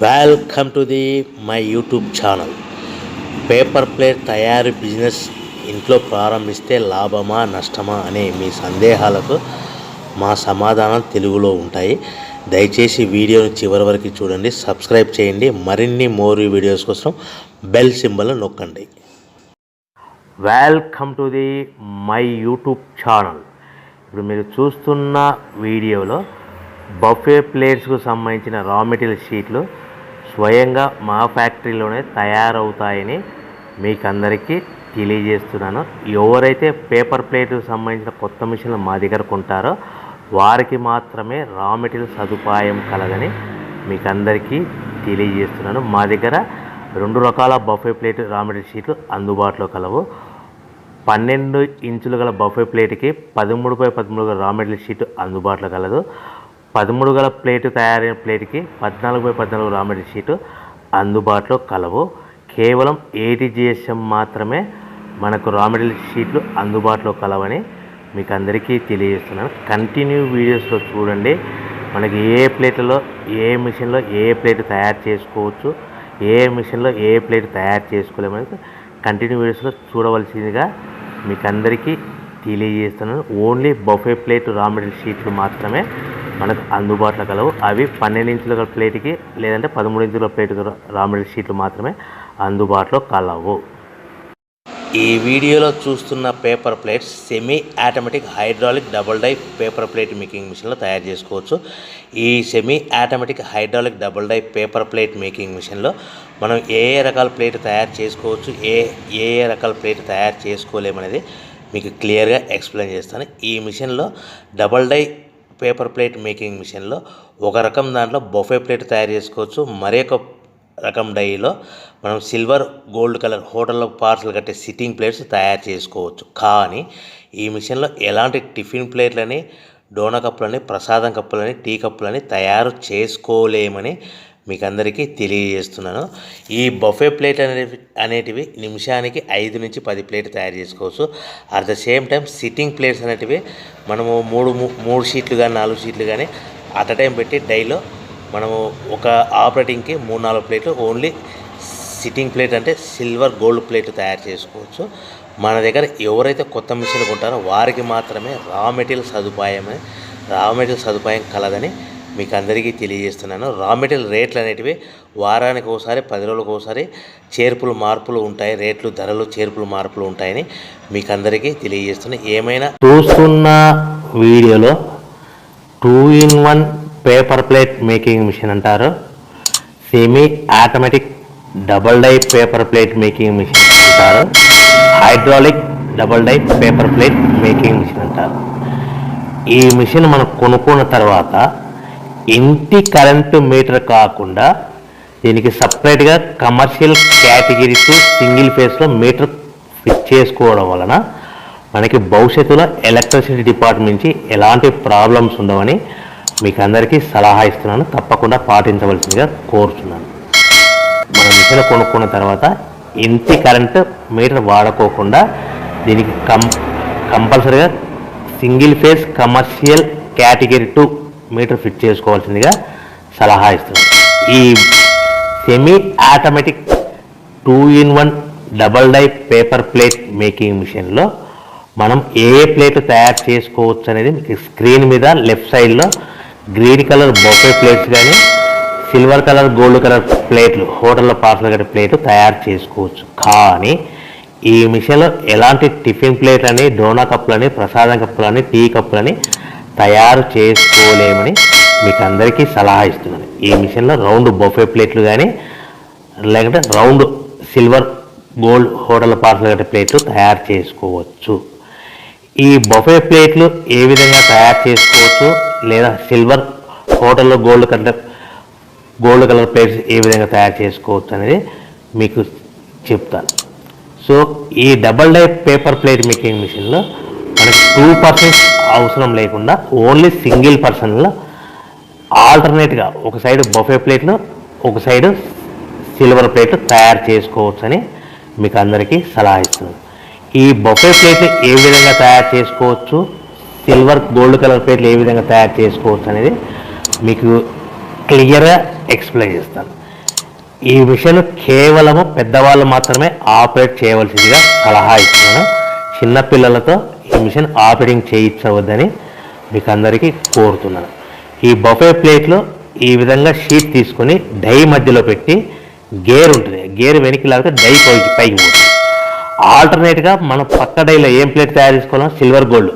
Welcome to the my YouTube channel. Paper plate తయారీ business ఇంట్లో ప్రారంభిస్తే లాభమా నష్టమా అనే మీ సందేహాలకు మా సమాధానం తెలుగులో ఉంటాయి. దయచేసి వీడియోని చివరి వరకు చూడండి, సబ్స్క్రైబ్ చేయండి. మరిన్ని మోర్ వీడియోస్ కోసం బెల్ సింబల్ నొక్కండి. Welcome to the my YouTube channel. ఇప్పుడు మీరు చూస్తున్న వీడియోలో బఫే ప్లేట్స్కు సంబంధించిన రా మెటీరియల్ షీట్లు స్వయంగా మా ఫ్యాక్టరీలోనే తయారవుతాయని మీకు అందరికీ తెలియజేస్తున్నాను. ఎవరైతే పేపర్ ప్లేట్కు సంబంధించిన కొత్త మిషన్లు మా దగ్గర కొంటారో వారికి మాత్రమే రా మెటీరియల్ సదుపాయం కలదని మీకు అందరికీ తెలియజేస్తున్నాను. మా దగ్గర 2 రకాల బఫే ప్లేట్ రా మెటీరియల్ షీట్లు అందుబాటులో కలవు. 12 ఇంచులు గల బఫే ప్లేట్కి 13x13 గల రా మెటీరియల్ షీట్ అందుబాటులో కలదు. 13 గల ప్లేటు తయారైన ప్లేట్కి 14x14 రా మెటీరియల్ షీటు అందుబాటులో కలవు. కేవలం 80 GSM మాత్రమే మనకు రా మెటీరియల్ షీట్లు అందుబాటులో కలవని మీకు అందరికీ తెలియజేస్తున్నాను. కంటిన్యూ వీడియోస్లో చూడండి. మనకి ఏ ప్లేట్లలో ఏ మిషన్లో ఏ ప్లేట్ తయారు చేసుకోవచ్చు, ఏ మిషన్లో ఏ ప్లేట్ తయారు చేసుకోలేమని కంటిన్యూ వీడియోస్లో చూడవలసిందిగా మీకు అందరికీ తెలియజేస్తున్నాను. Only buffet plate raw material షీట్లు మాత్రమే మనకు అందుబాటులో కలవు. అవి 12 ఇంచుల ప్లేట్కి లేదంటే 13 ఇంచుల ప్లేట్ రా మెటీరియల్ షీట్లు మాత్రమే అందుబాటులో కలవు. ఈ వీడియోలో చూస్తున్న paper plates semi automatic hydraulic double die paper plate making మిషన్లో తయారు చేసుకోవచ్చు. ఈ semi automatic hydraulic double die paper plate making మిషన్లో మనం ఏ రకాల ప్లేట్ తయారు చేసుకోవచ్చు, ఏ రకాల ప్లేట్ తయారు చేసుకోలేమనేది మీకు క్లియర్గా ఎక్స్ప్లెయిన్ చేస్తాను. ఈ మిషన్లో double die paper plate making మిషన్లో ఒక రకం దాంట్లో బఫే ప్లేట్ తయారు చేసుకోవచ్చు. మరొక రకం డైలో మనం సిల్వర్ గోల్డ్ కలర్ హోటల్లో పార్సల్ కట్టే సిట్టింగ్ ప్లేట్స్ తయారు చేసుకోవచ్చు. కానీ ఈ మిషన్లో ఎలాంటి టిఫిన్ ప్లేట్లని, డోనా కప్పులని, ప్రసాదం కప్పులని, టీ కప్పులని తయారు చేసుకోలేమని మీకు అందరికీ తెలియజేస్తున్నాను. ఈ బఫే ప్లేట్ అనేటివి నిమిషానికి 5 నుంచి 10 ప్లేట్ తయారు చేసుకోవచ్చు. At the same time sitting plates అనేటివి మనము 3 షీట్లు కానీ 4 షీట్లు కానీ అట్ అ టైం పెట్టి డైలో మనము ఒక ఆపరేటింగ్కి 3-4 ప్లేట్లు ఓన్లీ సిట్టింగ్ ప్లేట్ అంటే సిల్వర్ గోల్డ్ ప్లేట్ తయారు చేసుకోవచ్చు. మన దగ్గర ఎవరైతే కొత్త మిషన్లు కొంటారో వారికి మాత్రమే రా మెటీరియల్ సదుపాయం కలదని మీకు అందరికీ తెలియజేస్తున్నాను. రా మెటీరియల్ రేట్లు అనేటివి వారానికి ఒకసారి 10 రోజులకు ఒకసారి మార్పులు ఉంటాయి. రేట్లు ధరలు మార్పులు ఉంటాయని మీకు అందరికీ తెలియజేస్తున్నాను. ఏమైనా చూస్తున్న వీడియోలో 2-in-1 paper plate making machine అంటారు, semi automatic double die paper plate making machine అంటారు, hydraulic double die paper plate making machine అంటారు. ఈ మిషన్ మనం కొనుక్కున్న తర్వాత ఇంటి కరెంటు మీటర్ కాకుండా దీనికి సపరేట్గా కమర్షియల్ కేటగిరీస్ సింగిల్ ఫేస్లో మీటర్ ఫిట్ చేసుకోవడం వలన మనకి భవిష్యత్తులో ఎలక్ట్రిసిటీ డిపార్ట్మెంట్ నుంచి ఎలాంటి ప్రాబ్లమ్స్ ఉండవని మీకు అందరికీ సలహా ఇస్తున్నాను. తప్పకుండా పాటించవలసిందిగా కోరుతున్నాను. మనం మిషన్ కొనుక్కున్న తర్వాత ఇంటి కరెంటు మీటర్ వాడుకోకుండా దీనికి కంపల్సరీగా single phase commercial category 2 meter fit చేసుకోవాల్సిందిగా సలహా ఇస్తున్నాను. ఈ semi automatic 2-in-1 double die paper plate making మిషన్లో మనం ఏ ప్లేట్ తయారు చేసుకోవచ్చు అనేది మీకు స్క్రీన్ మీద లెఫ్ట్ సైడ్లో గ్రీన్ కలర్ బొఫే ప్లేట్స్ కానీ సిల్వర్ కలర్ గోల్డ్ కలర్ ప్లేట్లు హోటల్లో పార్సల్ కట్టే ప్లేట్లు తయారు చేసుకోవచ్చు. కానీ ఈ మిషన్లో ఎలాంటి టిఫిన్ ప్లేట్లని, డోనా కప్పులని, ప్రసాదం కప్పులని, టీ కప్పులని తయారు చేసుకోలేమని మీకు అందరికీ సలహా ఇస్తున్నాను. ఈ మిషన్లో రౌండ్ బొఫే ప్లేట్లు కానీ లేకుంటే round silver gold hotel parcel కట్టే ప్లేట్లు తయారు చేసుకోవచ్చు. ఈ బొఫే ప్లేట్లు ఏ విధంగా తయారు చేసుకోవచ్చు లేదా సిల్వర్ హోటల్లో గోల్డ్ కలర్ ప్లేట్స్ ఏ విధంగా తయారు చేసుకోవచ్చు అనేది మీకు చెప్తాను. సో ఈ double die paper plate making మిషన్లో మనకి 2 పర్సన్స్ అవసరం లేకుండా ఓన్లీ సింగిల్ పర్సన్లో ఆల్టర్నేట్గా ఒక సైడ్ బఫే ప్లేట్లు ఒక సైడ్ సిల్వర్ ప్లేట్లు తయారు చేసుకోవచ్చు అని మీకు అందరికీ సలహా ఇస్తున్నాను. ఈ బఫే ప్లేట్లు ఏ విధంగా తయారు చేసుకోవచ్చు, సిల్వర్ గోల్డ్ కలర్ ప్లేట్లు ఏ విధంగా తయారు చేసుకోవచ్చు అనేది మీకు క్లియర్గా ఎక్స్ప్లెయిన్ చేస్తాను. ఈ మిషన్ కేవలము పెద్దవాళ్ళు మాత్రమే ఆపరేట్ చేయవలసిందిగా సలహా ఇస్తున్నాను. చిన్నపిల్లలతో ఈ మిషన్ ఆపరేటింగ్ చేయించవద్దని మీకు అందరికీ కోరుతున్నాను. ఈ బఫే ప్లేట్లో ఈ విధంగా షీట్ తీసుకొని డై మధ్యలో పెట్టి గేర్ ఉంటుంది, గేర్ వెనక్కి లాగితే డై పైకి పోతుంది. ఆల్టర్నేట్గా మనం పక్క డైలో ఏం ప్లేట్ తయారు చేసుకోవాలో సిల్వర్ గోల్డ్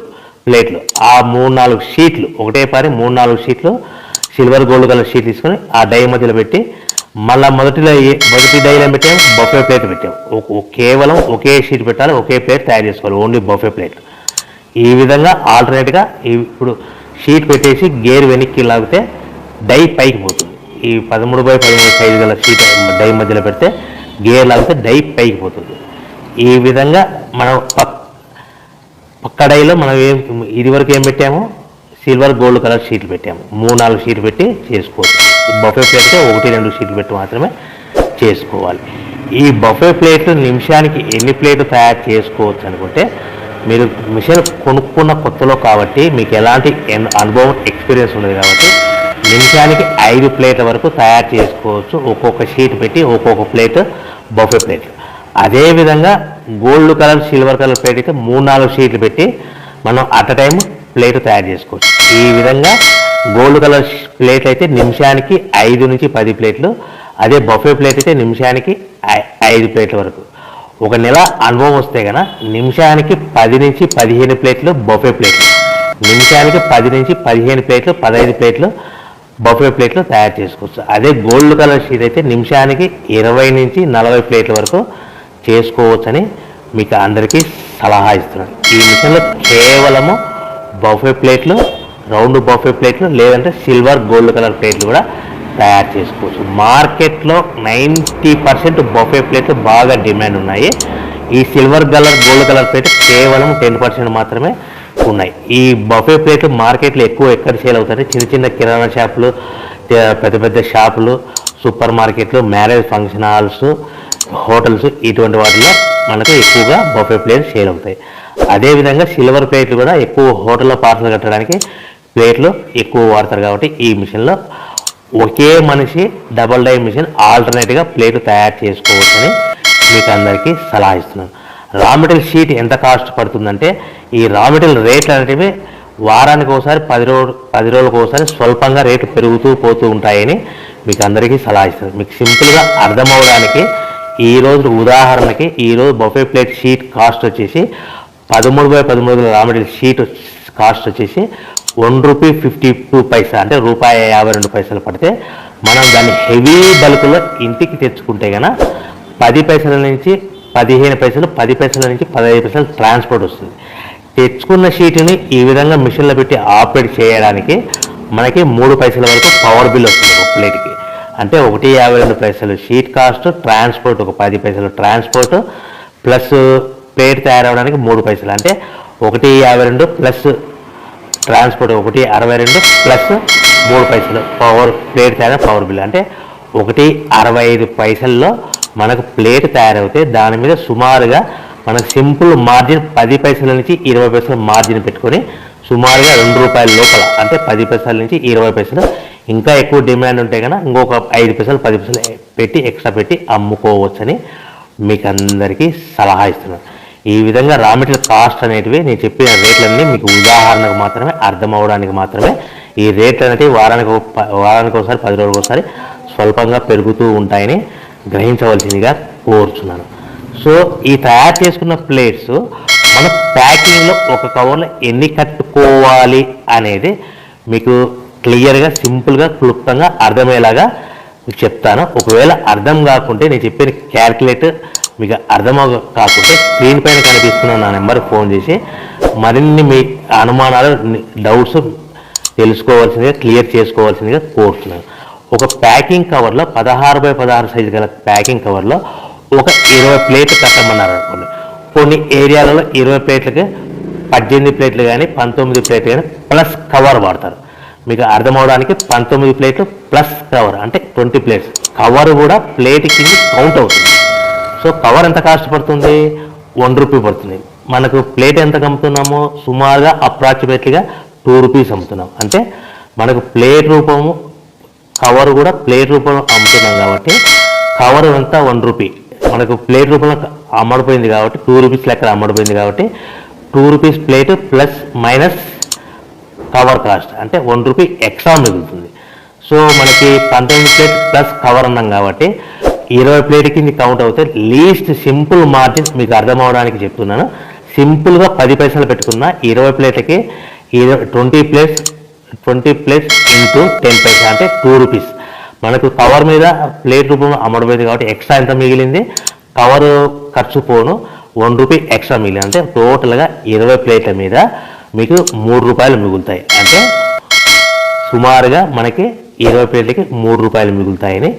ప్లేట్లు ఆ 3-4 షీట్లు ఒకటే పారి 3-4 షీట్లు సిల్వర్ గోల్డ్ కలర్ షీట్ తీసుకొని ఆ డై మధ్యలో పెట్టి మళ్ళీ మొదటి డైలో పెట్టాము, బఫే ప్లేట్ పెట్టాము. కేవలం ఒకే షీట్ పెట్టాలి, ఒకే ప్లేట్ తయారు చేసుకోవాలి, ఓన్లీ బఫే ప్లేట్. ఈ విధంగా ఆల్టర్నేట్గా ఇప్పుడు షీట్ పెట్టేసి గేర్ వెనక్కి లాగితే డై పైకి పోతుంది. ఈ 13x13 సైజు గల షీట్ డై మధ్యలో పెడితే గేర్ లాగితే డై పైకి పోతుంది. ఈ విధంగా మనం పక్క డైలో మనం ఇదివరకు ఏం పెట్టాము, సిల్వర్ గోల్డ్ కలర్ షీట్లు పెట్టాము. 3-4 షీట్లు పెట్టి చేసుకోవచ్చు. బఫే ప్లేట్తో 1-2 షీట్లు పెట్టి మాత్రమే చేసుకోవాలి. ఈ బఫే ప్లేట్లు నిమిషానికి ఎన్ని ప్లేట్లు తయారు చేసుకోవచ్చు అనుకుంటే, మీరు మిషన్ కొనుక్కున్న కొత్తలో కాబట్టి మీకు ఎలాంటి అనుభవం ఎక్స్పీరియన్స్ ఉండదు కాబట్టి నిమిషానికి 5 ప్లేట్ల వరకు తయారు చేసుకోవచ్చు. ఒక్కొక్క షీట్ పెట్టి ఒక్కొక్క ప్లేట్ బఫే ప్లేట్లు. అదేవిధంగా gold colour silver colour plate అయితే 3-4 షీట్లు పెట్టి మనం అట్ టైం ప్లేట్ తయారు చేసుకోవచ్చు. ఈ విధంగా గోల్డ్ కలర్ ప్లేట్ అయితే నిమిషానికి 5 నుంచి 10 ప్లేట్లు, అదే బఫే ప్లేట్ అయితే నిమిషానికి 5 ప్లేట్ల వరకు. ఒక నెల అనుభవం వస్తే కనుక నిమిషానికి 10 నుంచి 15 ప్లేట్లు బఫే ప్లేట్లు, నిమిషానికి 10 నుంచి 15 ప్లేట్లు 15 ప్లేట్లు బఫే ప్లేట్లు తయారు చేసుకోవచ్చు. అదే గోల్డ్ కలర్ షీట్ అయితే నిమిషానికి 20 నుంచి 40 ప్లేట్ల వరకు చేసుకోవచ్చని మీకు అందరికీ సలహా ఇస్తున్నాను. ఈ మిషన్లో కేవలము బఫే ప్లేట్లు, రౌండ్ బఫే ప్లేట్లు లేదంటే సిల్వర్ గోల్డ్ కలర్ ప్లేట్లు కూడా తయారు చేసుకోవచ్చు. మార్కెట్లో 90% బఫే ప్లేట్లు బాగా డిమాండ్ ఉన్నాయి. ఈ silver colour gold colour plate కేవలం 10% మాత్రమే ఉన్నాయి. ఈ బఫే ప్లేట్లు మార్కెట్లో ఎక్కువ ఎక్కడ సేల్ అవుతాయి, చిన్న కిరాణా షాపులు, పెద్ద పెద్ద షాపులు, సూపర్ మార్కెట్లు, మ్యారేజ్ ఫంక్షన్ హాల్స్, హోటల్స్, ఇటువంటి వాటిలో మనకు ఎక్కువగా బఫే ప్లేట్లు సేల్ అవుతాయి. అదేవిధంగా సిల్వర్ ప్లేట్లు కూడా ఎక్కువ హోటల్లో పార్సల్ కట్టడానికి ప్లేట్లు ఎక్కువ వాడతారు కాబట్టి ఈ మిషన్లో ఒకే మనిషి డబల్ డై మిషన్ ఆల్టర్నేట్గా ప్లేట్లు తయారు చేసుకోవచ్చని మీకు అందరికీ సలహా ఇస్తున్నాను. రా మెటీరియల్ షీట్ ఎంత కాస్ట్ పడుతుందంటే, ఈ రా మెటీరియల్ రేట్లు అనేటివి వారానికి ఒకసారి 10 రోజులకు ఒకసారి స్వల్పంగా రేట్లు పెరుగుతూ పోతూ ఉంటాయని మీకు అందరికీ సలహా ఇస్తున్నాను. మీకు సింపుల్గా అర్థమవడానికి ఈరోజు ఉదాహరణకి ఈరోజు బఫే ప్లేట్ షీట్ కాస్ట్ వచ్చేసి 13x13 raw material sheet cost వచ్చేసి ₹1.52 అంటే ₹1.52 పడితే మనం దాన్ని హెవీ బల్క్లో ఇంటికి తెచ్చుకుంటే కనుక 10 పైసల నుంచి 15 పైసలు, 10 పైసల నుంచి 15 పైసలు ట్రాన్స్పోర్ట్ వస్తుంది. తెచ్చుకున్న షీట్ని ఈ విధంగా మిషన్లో పెట్టి ఆపరేట్ చేయడానికి మనకి 3 పైసల వరకు పవర్ బిల్ వస్తుంది ఒక ప్లేట్కి. అంటే ₹1.52 షీట్ కాస్ట్, ట్రాన్స్పోర్ట్ ఒక 10 పైసలు ట్రాన్స్పోర్ట్, ప్లస్ ప్లేట్ తయారవడానికి 3 పైసలు, అంటే ₹1.52 ప్లస్ ట్రాన్స్పోర్ట్ ₹1.62 ప్లస్ 3 పైసలు పవర్ ప్లేట్ తయారు పవర్ బిల్, అంటే ₹1.65 మనకు ప్లేట్ తయారవుతే దాని మీద సుమారుగా మనకు సింపుల్ మార్జిన్ 10 పైసల నుంచి 20 పైసలు మార్జిన్ పెట్టుకొని సుమారుగా ₹2 లోపల, అంటే 10 పైసల నుంచి 20 పైసలు. ఇంకా ఎక్కువ డిమాండ్ ఉంటే కనుక ఇంకొక 5 పైసలు 10 పైసలు పెట్టి ఎక్స్ట్రా పెట్టి అమ్ముకోవచ్చని మీకు అందరికీ సలహా ఇస్తున్నాను. ఈ విధంగా రా మెటీరియల్ కాస్ట్ అనేటివి నేను చెప్పిన రేట్లన్నీ మీకు ఉదాహరణకు మాత్రమే, అర్థం అవడానికి మాత్రమే. ఈ రేట్లు అనేవి వారానికి ఒకసారి 10 రోజులకు ఒకసారి స్వల్పంగా పెరుగుతూ ఉంటాయని గ్రహించవలసిందిగా కోరుచున్నాను. సో ఈ తయారు చేసుకున్న ప్లేట్స్ మన ప్యాకింగ్లో ఒక కవర్లో ఎన్ని కట్టుకోవాలి అనేది మీకు క్లియర్గా, సింపుల్గా, క్లుప్తంగా అర్థమయ్యేలాగా చెప్తాను. ఒకవేళ అర్థం కాకుంటే నేను చెప్పిన క్యాల్కులేటర్ మీకు అర్థం కాకుంటే స్క్రీన్ పైన కనిపిస్తున్న నా నెంబర్కి ఫోన్ చేసి మరిన్ని మీ అనుమానాలు, డౌట్స్ తెలుసుకోవాల్సిందిగా, క్లియర్ చేసుకోవాల్సిందిగా కోరుతున్నాను. ఒక ప్యాకింగ్ కవర్లో 16x16 సైజు గల ప్యాకింగ్ కవర్లో ఒక 20 ప్లేట్లు కట్టమన్నారు అనుకోండి. కొన్ని ఏరియాలలో 20 ప్లేట్లకి 18 ప్లేట్లు కానీ 19 ప్లేట్లు కానీ ప్లస్ కవర్ వాడతారు. మీకు అర్థమవడానికి 19 ప్లేట్లు ప్లస్ కవర్ అంటే 20 ప్లేట్స్. కవర్ కూడా ప్లేట్ కింద కౌంట్ అవుతుంది. సో కవర్ ఎంత కాస్ట్ పడుతుంది? ₹1 పడుతుంది. మనకు ప్లేట్ ఎంత అమ్ముతున్నామో సుమారుగా అప్రాక్సిమేట్లీగా ₹2 అమ్ముతున్నాం. అంటే మనకు ప్లేట్ రూపము, కవర్ కూడా ప్లేట్ రూపంలో అమ్ముతున్నాం కాబట్టి కవర్ అంతా 1 రూపీ. మనకు ప్లేట్ రూపంలో అమ్మడిపోయింది కాబట్టి 2 రూపీస్ లెక్క అమ్మడిపోయింది కాబట్టి 2 rupees plate plus minus cover cost అంటే 1 రూపీ ఎక్స్ట్రా మిగులుతుంది. సో మనకి 19 ప్లేట్ ప్లస్ కవర్ అన్నాం కాబట్టి 20 ప్లేట్కి ఇది కౌంట్ అవుతాయి. లీస్ట్ సింపుల్ మార్జిన్ మీకు అర్థం అవడానికి చెప్తున్నాను. సింపుల్గా 10 పైసలు పెట్టుకున్న 20 ప్లేట్లకి 20 ప్లేట్స్ ఇంటూ 10 పైసా అంటే 2 రూపీస్. మనకు కవర్ మీద ప్లేట్ రూపంలో అమ్మడిపోయింది కాబట్టి ఎక్స్ట్రా ఎంత మిగిలింది, కవర్ ఖర్చు పోను 1 రూపీ ఎక్స్ట్రా మిగిలింది. అంటే టోటల్గా 20 ప్లేట్ల మీద మీకు 3 రూపాయలు మిగులుతాయి. అంటే సుమారుగా మనకి 20 ప్లేట్లకి 3 రూపాయలు మిగులుతాయని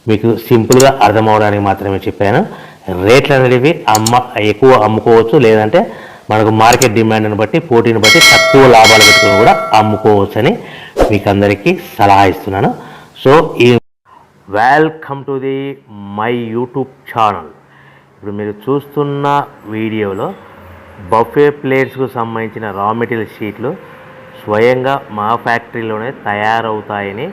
మీకు సింపుల్గా అర్థం అవడానికి మాత్రమే చెప్పాను. రేట్లు అనేవి ఎక్కువ అమ్ముకోవచ్చు, లేదంటే మనకు మార్కెట్ డిమాండ్ని బట్టి పోటీని బట్టి తక్కువ లాభాలు పెట్టుకుని కూడా అమ్ముకోవచ్చు అని మీకు అందరికీ సలహా ఇస్తున్నాను. So welcome to the my YouTube channel. ఇప్పుడు మీరు చూస్తున్న వీడియోలో బఫే ప్లేట్స్కు సంబంధించిన రా మెటీరియల్ షీట్లు స్వయంగా మా ఫ్యాక్టరీలోనే తయారవుతాయని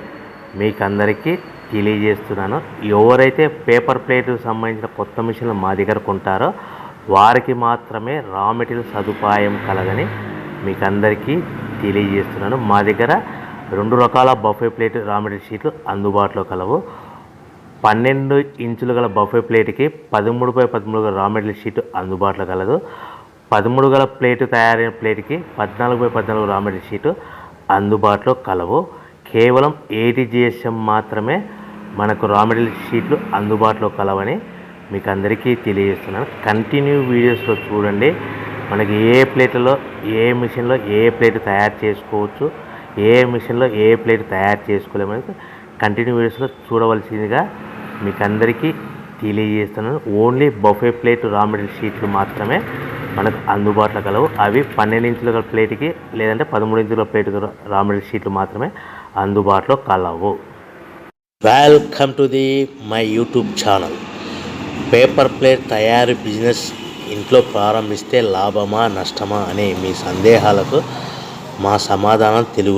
మీకు అందరికీ తెలియజేస్తున్నాను. ఎవరైతే పేపర్ ప్లేట్కు సంబంధించిన కొత్త మిషన్లు మా దగ్గర కొంటారో వారికి మాత్రమే రా మెటీరియల్ సదుపాయం కలగని మీకు అందరికీ తెలియజేస్తున్నాను. మా దగ్గర 2 రకాల బఫే ప్లేట్ రా మెటీరియల్ షీట్లు అందుబాటులో కలవు. 12 ఇంచులు గల బఫే ప్లేట్కి 13x13 రా మెటీరియల్ షీట్ అందుబాటులో కలదు. 13 గల ప్లేట్ తయారైన ప్లేట్కి 14x14 రా మెటీరియల్ షీటు అందుబాటులో కలవు. కేవలం 80 GSM మాత్రమే మనకు రా మెటీరియల్ షీట్లు అందుబాటులో కలవని మీకు అందరికీ తెలియజేస్తున్నాను. కంటిన్యూ వీడియోస్లో చూడండి. మనకి ఏ ప్లేట్లలో ఏ మిషన్లో ఏ ప్లేట్ తయారు చేసుకోవచ్చు, ఏ మిషన్లో ఏ ప్లేట్ తయారు చేసుకోలేమని కంటిన్యూ వీడియోస్లో చూడవలసిందిగా మీకు అందరికీ తెలియజేస్తున్నాను. Only buffet plate raw material షీట్లు మాత్రమే మనకు అందుబాటులో కలవు. అవి 12 ఇంచుల ప్లేట్కి లేదంటే 13 ఇంచుల ప్లేట్ రా మెటీరియల్ షీట్లు మాత్రమే అందుబాటులో కలవు. Welcome to the my YouTube channel. Paper plate తయారీ బిజినెస్ ఇంట్లో ప్రారంభిస్తే లాభమా నష్టమా అనే మీ సందేహాలకు మా సమాధానం తెలుగు